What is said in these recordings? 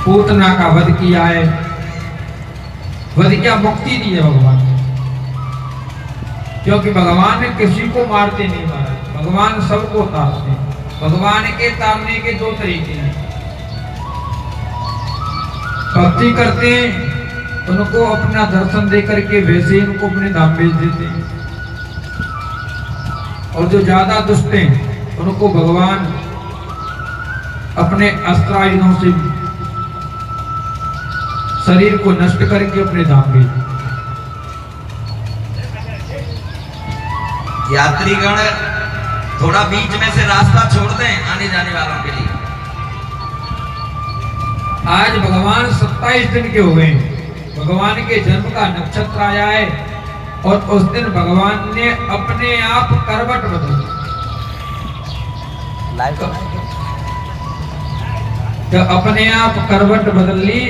पूतना का वध किया है। वध क्या, मुक्ति दी है भगवान ने, क्योंकि भगवान किसी को मारते नहीं मारा, भगवान सबको तारते हैं। भगवान के तारने के दो तरीके हैं, भक्ति करते हैं उनको अपना दर्शन दे करके वैसे उनको अपने धाम भेज देते हैं, और जो ज्यादा दुष्ट हैं उनको भगवान अपने अस्त्रायुधों से शरीर को नष्ट करके अपने धाम भेज। यात्रीगण थोड़ा बीच में से रास्ता छोड़ दें आने जाने वालों के लिए। आज भगवान 27 दिन के हुए हैं, भगवान के जन्म का नक्षत्र आया है, और उस दिन भगवान ने अपने आप करवट बदल दी। जब अपने आप करवट बदल ली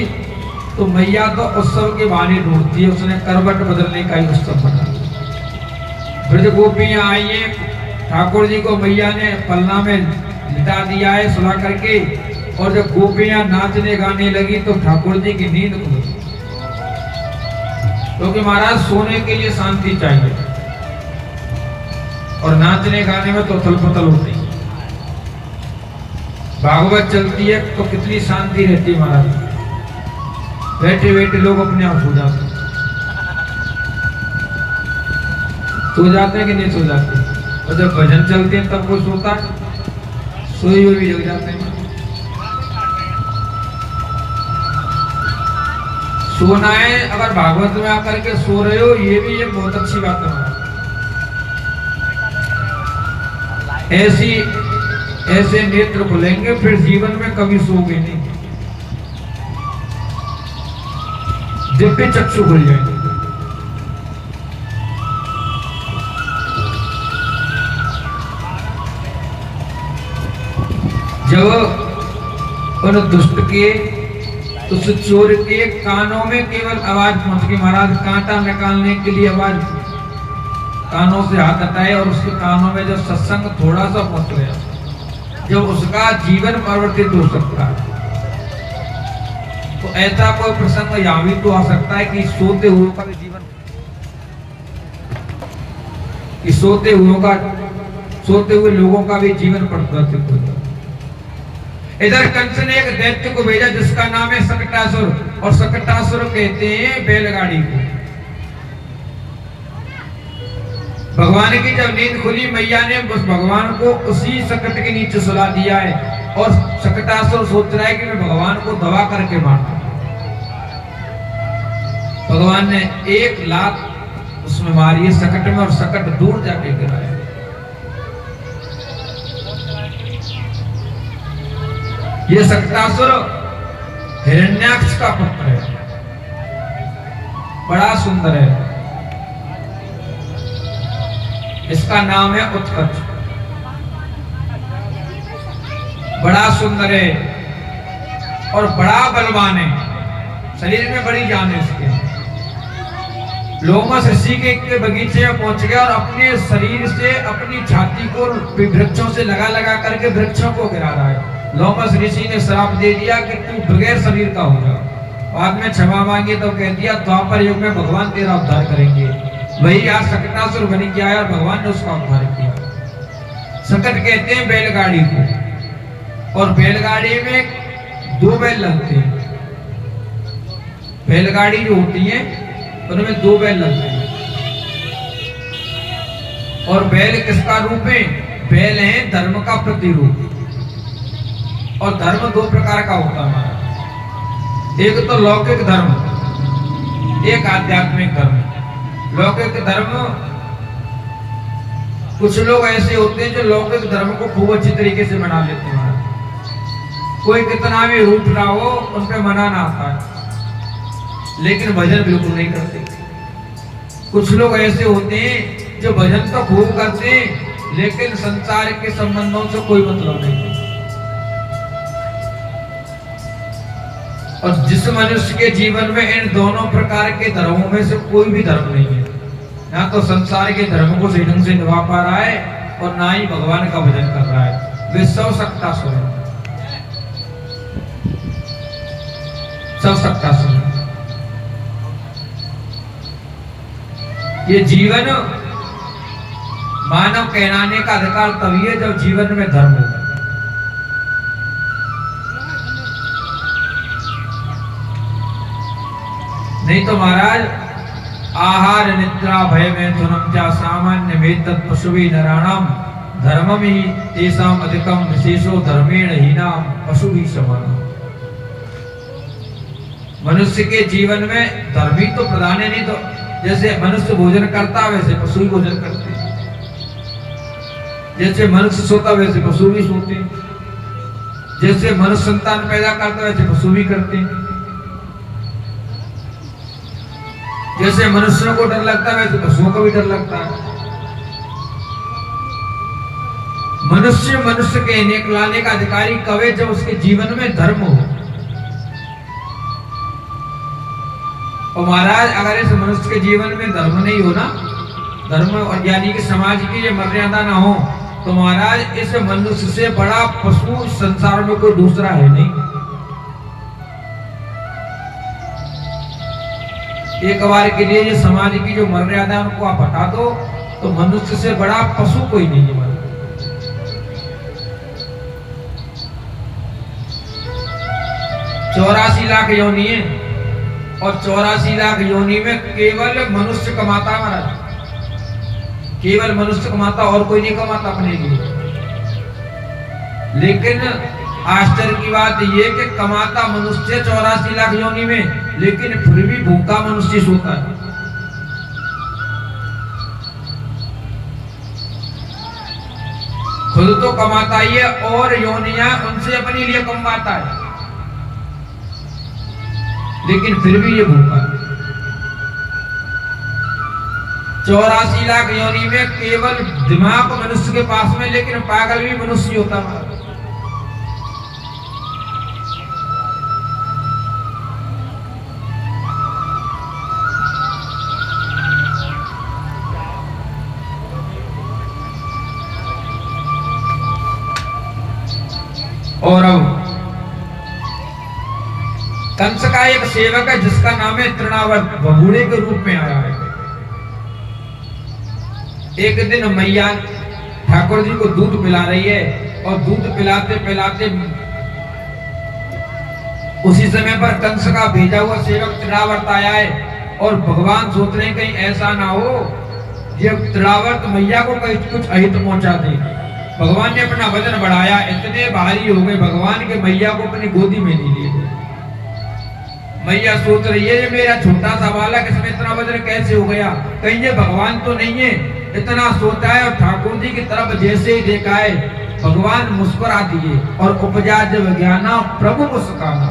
तो मैया तो उत्सव के बहाने ढूंढती है, उसने करवट बदलने का ही उत्सव बना। ब्रज गोपियां आई है, ठाकुर जी को मैया ने पलना में लिटा दिया है सुला करके, और जब गोपियां नाचने गाने लगी तो ठाकुर जी की नींद खुल गई, क्योंकि महाराज सोने के लिए शांति चाहिए, और नाचने गाने में तो उथल पुथल होती है। भागवत चलती है तो कितनी शांति रहती है महाराज, बैठे बैठे लोग अपने आप सो जाते हैं। सो जाते हैं कि नहीं सो जाते, और जब भजन चलते हैं तब कोई सोता है, सोए हुए भी जग जाते हैं। सोना है, अगर भागवत में आकर के सो रहे हो ये भी एक बहुत अच्छी बात है। ऐसे नेत्र खुलेंगे फिर जीवन में कभी सोओगे नहीं, दिव्य चक्षु खुल जाएंगे। जब उन दुष्ट के, उस चोर के कानों में केवल आवाज पहुंच गई, महाराज कांटा निकालने के लिए आवाज, कानों से हाथ हटाए और उसके कानों में जब सत्संग थोड़ा सा पहुंच गया, जब उसका जीवन परिवर्तित हो सकता है। तो ऐसा कोई प्रसंग यहाँ भी तो आ सकता है कि सोते हुए का भी जीवन, कि सोते हुए लोगों का भी जीवन परिवर्तित होता है। इधर कंस ने एक दैत्य को भेजा जिसका नाम है सकटासुर, और सकटासुर कहते हैं बैलगाड़ी को। भगवान की जब नींद खुली, मैया ने उस भगवान को उसी सकट के नीचे सुला दिया है, और सकटासुर सोच रहा है कि मैं भगवान को दबा करके मारता। भगवान ने 1 लात उसमें मारी है सकट में, और सकट दूर जाके गिरा है। ये सकटासुर हिरण्याक्ष का पुत्र है, बड़ा सुंदर है, इसका नाम है उत्कच, बड़ा सुंदर है और बड़ा बलवान है, शरीर में बड़ी जान है इसके। लोमस ऋषि के बगीचे में पहुंच गया और अपने शरीर से अपनी छाती को वृक्षों से लगा लगा करके वृक्षों को गिरा रहा है। लोमस ऋषि ने श्राप दे दिया कि तू बगैर शरीर का हो जा। बाद में क्षमा मांगी तो कह दिया द्वापर युग में भगवान तेरा उद्धार करेंगे। वही आज सकटासुर बन के आया और भगवान ने उसका उद्धार किया। सकट कहते हैं बैलगाड़ी को, और बैलगाड़ी में 2 बैल लगते हैं। बैलगाड़ी जो होती है उनमें 2 बैल लगते हैं। और बैल किसका रूप है? बैल है धर्म का प्रतिरूप। और धर्म 2 प्रकार का होता है हमारा, एक तो लौकिक धर्म, एक आध्यात्मिक धर्म। लौकिक धर्म, कुछ लोग ऐसे होते हैं जो लौकिक धर्म को खूब अच्छी तरीके से मना लेते हैं। कोई कितना भी रूठ रहा हो उन पे मनाना आता है, लेकिन भजन बिल्कुल नहीं करते। कुछ लोग ऐसे होते हैं जो भजन तो खूब करते हैं लेकिन संसार के संबंधों से कोई मतलब नहीं। और जिस मनुष्य के जीवन में इन दोनों प्रकार के धर्मों में से कोई भी धर्म नहीं है, ना तो संसार के धर्म को सही ढंग से निभा पा रहा है और ना ही भगवान का भजन कर रहा है, वे सब सकटासुर है। सशक्ता सुन। ये जीवन मानव कहलाने का अधिकार तभी है जब जीवन में धर्म हो। नहीं तो महाराज आहार निद्रा भय में तुनम क्या सामान्य में तत् पशुवी नराणाम धर्मम ही तेसाम अधिकम विशेषो धर्मेण हीनाम पशु ही समान। मनुष्य के जीवन में धर्म ही तो प्रधान है। नहीं तो जैसे मनुष्य भोजन करता वैसे पशु भी भोजन करते, जैसे मनुष्य सोता वैसे पशु भी सोते, जैसे मनुष्य संतान पैदा करता वैसे पशु भी करते, जैसे मनुष्यों को डर लगता है वैसे पशुओं को भी डर लगता है। मनुष्य मनुष्य के निकलाने का अधिकारी कब है? जब उसके जीवन में धर्म हो। और महाराज अगर इस मनुष्य के जीवन में धर्म नहीं हो ना, धर्म और यानी कि समाज की ये मर्यादा ना हो, तो महाराज इस मनुष्य से बड़ा पशु संसार में कोई दूसरा है नहीं। एक बार के लिए ये समाज की जो मर्यादा है उनको आप हटा दो तो मनुष्य से बड़ा पशु कोई नहीं है। 84 लाख योनि है और 84 लाख योनि में केवल मनुष्य कमाता है महाराज, केवल मनुष्य कमाता, और कोई नहीं कमाता अपने लिए। लेकिन आश्चर्य की बात यह कि कमाता मनुष्य 84 लाख योनि में, लेकिन फिर भी भूखा मनुष्य सोता है। खुद तो कमाता ही है और योनियां उनसे अपने लिए कमाता है, लेकिन फिर भी ये भूखा। 84 लाख योनि में केवल दिमाग मनुष्य के पास में, लेकिन पागल भी मनुष्य होता है। और अब कंस का एक सेवक है जिसका नाम है तृणावर्त, बबूढ़े के रूप में आया है। एक दिन मैया ठाकुर जी को दूध पिला रही है और दूध पिलाते पिलाते उसी समय पर कंस का भेजा हुआ सेवक तृणावर्त आया है और भगवान सोच रहे हैं कहीं ऐसा ना हो ये तृणावर्त मैया को कहीं कुछ अहित पहुंचा दे। भगवान ने अपना वजन बढ़ाया, इतने भारी हो गए भगवान के मैया को अपनी गोदी में नहीं लिए। मैया सोच रही है ये मेरा छोटा सा बालक, इसमें इतना वजन कैसे हो गया, कहीं ये भगवान तो नहीं है। इतना सोचा है और ठाकुर जी की तरफ जैसे ही देखा है भगवान मुस्कुरा दिए और उपजा जब ज्ञाना प्रभु मुस्काना।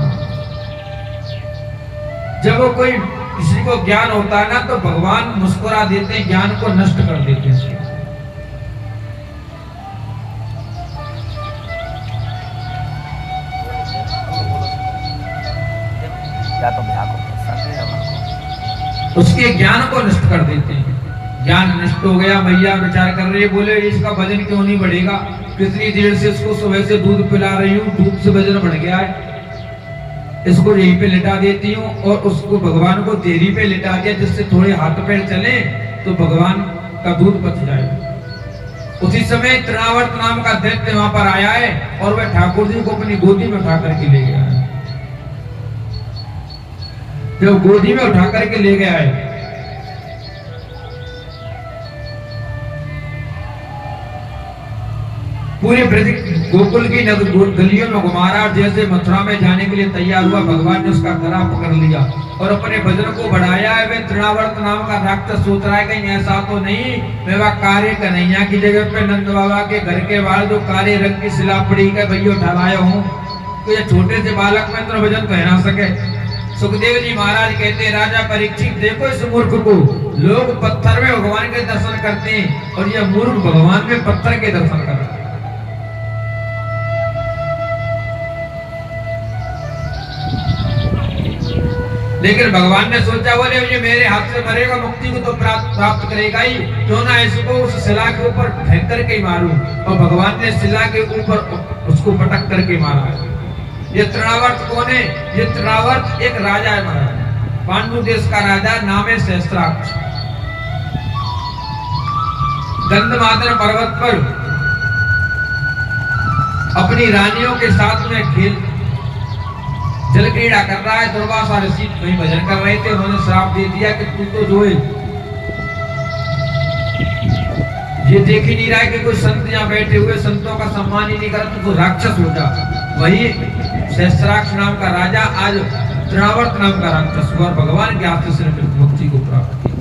जब वो कोई किसी को ज्ञान होता है ना तो भगवान मुस्कुरा देते हैं, ज्ञान को नष्ट कर देते हैं। उसके ज्ञान को नष्ट कर देते हैं। ज्ञान नष्ट हो गया, मैया विचार कर रही है, बोले इसका वजन क्यों नहीं बढ़ेगा, कितनी देर से इसको सुबह से दूध पिला रही हूँ, दूध से वजन बढ़ गया है, इसको यहीं पे लिटा देती हूँ। और उसको भगवान को देरी पे लिटा दिया जिससे थोड़े हाथ पैर चले तो भगवान का दूध पच जाए। उसी समय तृणावर्त नाम का दैत्य वहां पर आया है और वह ठाकुर जी को अपनी गोदी में उठा करके ले गया है। जब गोदी में उठा करके ले गया है पूरे ब्रज गोकुल की गलियों में घुमा रहा, जैसे मथुरा में जाने के लिए तैयार हुआ भगवान ने उसका गला पकड़ लिया और अपने वजन को बढ़ाया है। वे तृणावर्त नाम का राक्षस सोच रहा है कहीं ऐसा तो नहीं मैं वह कार्य कन्हैया की जगह पे नंद बाबा के घर के बाहर जो काले रंग की शिला पड़ी है भैया उठा लाया हूँ, तो ये छोटे से बालक में तो वजन कहना सके। सुखदेव जी महाराज कहते राजा परीक्षित देखो इस मूर्ख को, लोग पत्थर में भगवान के दर्शन करते हैं और यह मूर्ख भगवान में पत्थर के दर्शन कर रहा है। लेकिन भगवान ने सोचा बोले ये मेरे हाथ से मरेगा मुक्ति को तो प्राप्त करेगा ही, क्यों ना इसको उस शिला के ऊपर फेंक करके मारूं। और भगवान ने शिला के ऊपर उसको पटक करके मारा। ये तृणावर्त कौन है? ये तृणावर्त एक राजा है महाराज, पांडु देश का राजा, नाम है सहस्त्राक्ष। गंधमादन पर्वत पर अपनी रानियों के साथ में खेल जल क्रीड़ा कर रहा है। दुर्वासा ऋषि वहीं भजन कर रहे थे, उन्होंने श्राप दे दिया कि तू तो जो है ये देख ही नहीं रहा है कि कोई संत यहाँ बैठे हुए संतों का सम्मान ही नहीं कर, तू तो राक्षस हो जा। वही सहस्त्राक्ष नाम का राजा आज तृणावर्त नाम का राक्षस हुआ और भगवान के आशीष से मुक्ति को प्राप्त किया।